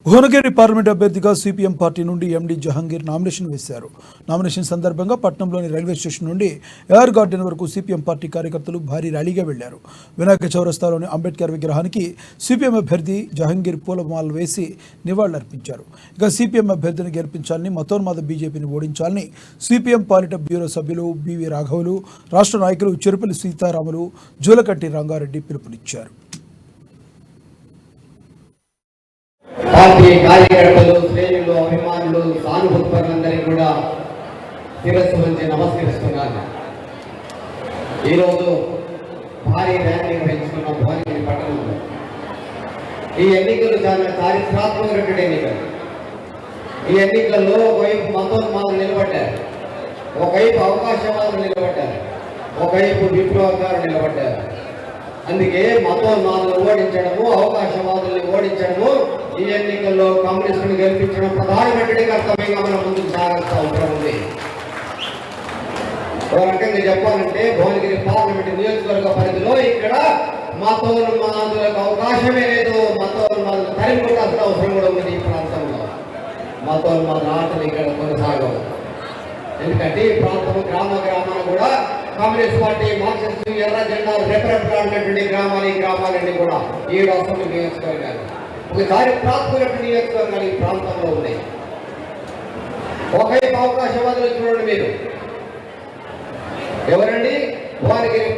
Bhuvanagiri parliament అభ్యర్థిగా CPM party నుండి ఎండి Jahangir nomination వేశారు. నామినేషన్ సందర్భంగా పట్నంలోని రైల్వే స్టేషన్ నుండి ఎయిర్ గార్డెన్ వరకు సిపిఎం పార్టీ కార్యకర్తలు భారీ ర్యాలీగా వెళ్లారు. వినాయక చౌరస్తాలోని అంబేద్కర్ విగ్రహానికి సిపిఎం అభ్యర్థి జహంగీర్ పూలమాలలు వేసి నివాళులర్పించారు. ఇక సిపిఎం అభ్యర్థిని గెలిపించాలని, మతోన్మాద బీజేపీని ఓడించాలని సిపిఎం పాలిట బ్యూరో సభ్యులు బివి రాఘవులు, రాష్ట్ర నాయకులు చెరుపల్లి సీతారాములు, జూలకంటి రంగారెడ్డి పిలుపునిచ్చారు. పార్టీ కార్యకర్తలు, శ్రేణులు, అభిమానులు, సానుభూతిపరులందరికీ కూడా శిరస్సు వంచి నమస్కరిస్తున్నాను. ఈరోజు భారీ ర్యాలీ నిర్వహించుకున్న భువనగిరి పట్టణంలో ఈ ఎన్నికలు చాలా చారిత్రాత్మకమైన ఎన్నికలు. ఈ ఎన్నికల్లో ఒకవైపు మతోన్మాదులు నిలబడ్డారు, ఒకవైపు అవకాశవాదులు నిలబడ్డారు, ఒకవైపు విప్లవకారులు నిలబడ్డారు. అందుకే మతోన్మాదులు ఓడించడము, అవకాశవాదుల్ని ఓడించడము, ఈ ఎన్నికల్లో కమ్యూనిస్టును గెలిపించడం ప్రధానమంత్రి కర్తవ్యంగా మనం ముందుకు సాగాల్సిన అవసరం ఉంది. ఒక రకంగా చెప్పాలంటే భువనగిరి పార్లమెంట్ నియోజకవర్గ పరిధిలో ఇక్కడ మతోన్మాదులకు అవకాశమే లేదు. మతోన్మాదులు తరిమి కొట్టాల్సిన అవసరం కూడా ఉంది. ఈ ప్రాంతంలో మతోన్మాదుల ఆటలు ఇక్కడ కొనసాగవు. ఎందుకంటే ఈ ప్రాంతం గ్రామాన కూడా కమ్యూనిస్ట్ పార్టీ, మార్క్సిస్టు, ఎర్ర జెండా రెపరెపలాడినటువంటి గ్రామాలన్నీ కూడా 7 అసెంబ్లీ నియోజకవర్గాలు, ఒక చారిత్రాత్మకమైన నియోజకవర్గాలు ఈ ప్రాంతంలో ఉన్నాయి. ఒకవైపు అవకాశవాదులు చూడండి, మీరు ఎవరండి? భువనగిరి